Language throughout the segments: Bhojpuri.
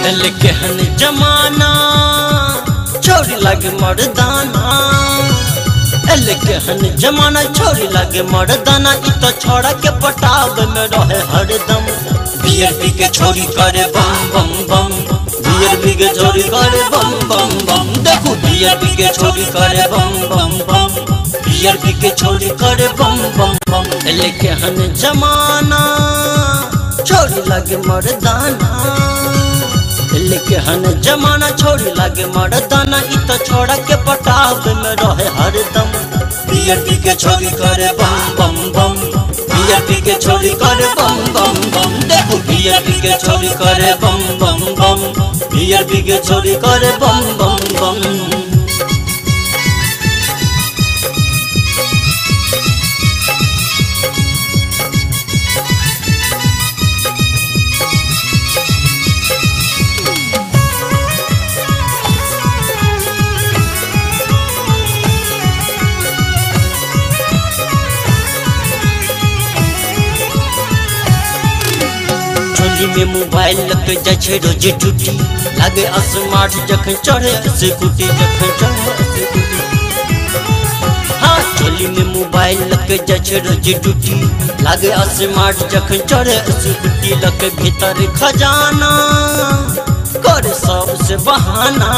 केहन जमाना छोरी लगे मर्दाना। केहन जमाना छोरी लगे मर्दाना। इ तो छोड़ा के पटाव में रहे हरदम। बियर पी के छोरी करे बम बम बम। बियर पी के छोरी करे बम बम बम। देखो बियर पी के छोरी करे बम बम बम। बियर पी के छोरी करे बम बम बम। केहन जमाना छोरी लगे मर्दाना। केहन जमाना छोरी लगे मर्दाना। इ तो छोड़ा के पटाव में रहे हरदम। बियर पी के छोरी करे बम बम बम। बियर पी के छोरी करे बम बम बम। देखो बियर पी के छोरी करे बम बम बम। बियर पी के छोरी करे बम बम बम। में मोबाइल लग जाए रोज टूटी। लगे स्मार्ट जखन चढ़े सिक्योरिटी। जखन चढ़े हाँ चोली में मोबाइल लग जाए रोज टूटी। लगे स्मार्ट जखन चढ़े सिक्योरिटी। लगे भीतर खजाना करे सबसे बहाना।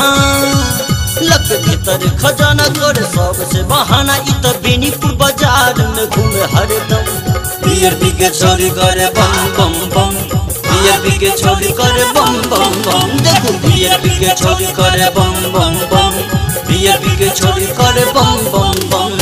लगे भीतर खजाना करे सबसे बहाना। इ तो बेनीपुर बाजार में घूमे हरदम। बियर पी के छोरी करे बम बम बम। बियर पी के छोरी करे बम बम बम। देखो बियर पी के छोरी करे बम बम बम। बियर पी के छोरी करे बम बम बम।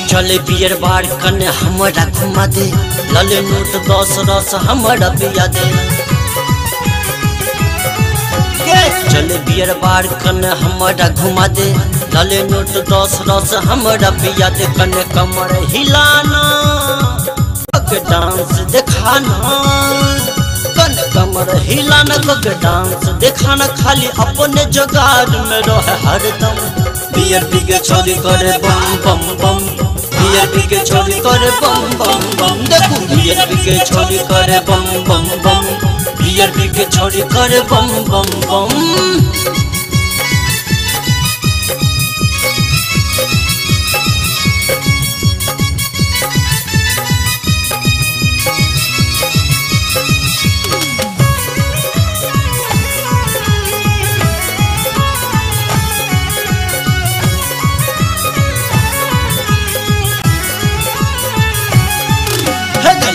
चले बियर बार कने हमारा घुमा दे। लले नोट 10 रस हमारा पिया दे। चले बियर बार कने हमारा घुमा दे। लले नोट 10 रस हमारा पिया दे। कने कमर हिलाना कके डांस दिखाना। कने कमर हिलाना कके डांस दिखाना। खाली अपने जुगाड़ में रहे हरदम। बियर पी के छोरी करे बम बम बम। बियर पी के छोरी करे बम बम बम। देखो बियर पी के छोरी करे बम बम बम। बियर पी के छोरी करे बम बम बम।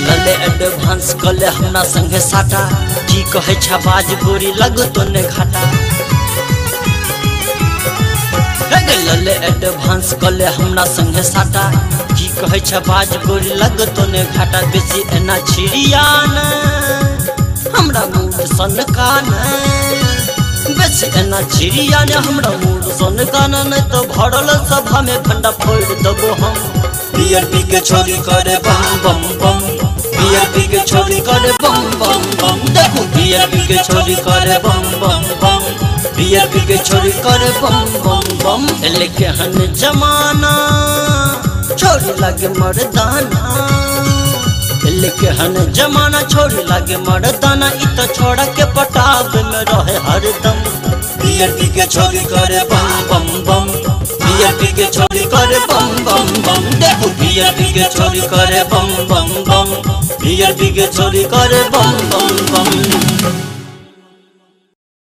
लले एडवांस कले हमरा संगे साटा। की कहे छबाज गोरी लगो तो ने घाटा। लले एडवांस कले हमरा संगे साटा। की कहे छबाज गोरी लगो तो ने घाटा। बेसी एना छिड़ियान हमरा मूड सनकान। बेसी एना छिड़ियान हमरा मूड सनकान। नहीं तो भरल सभा में भंडा फोड़ देबो हम। बियर पी के छोरी करे बम बम बम। बियर पी के छोरी करे बम बम बम। देखो बियर पी के छोरी करे बम बम बम। बियर पी के छोरी करे बम बम बम। केहन जमाना छोरी लगे मर्दाना। केहन जमाना छोरी लगे मर्दाना। इ तो छोड़ा के पटाव में रहे हरदम। बियर पी के छोरी करे बम बम बम। बियर पी के छोरी करे बम बम बम। देखो बियर पी के छोरी करे बम बम बम। बियर पी के छोरी करे बम बम बम।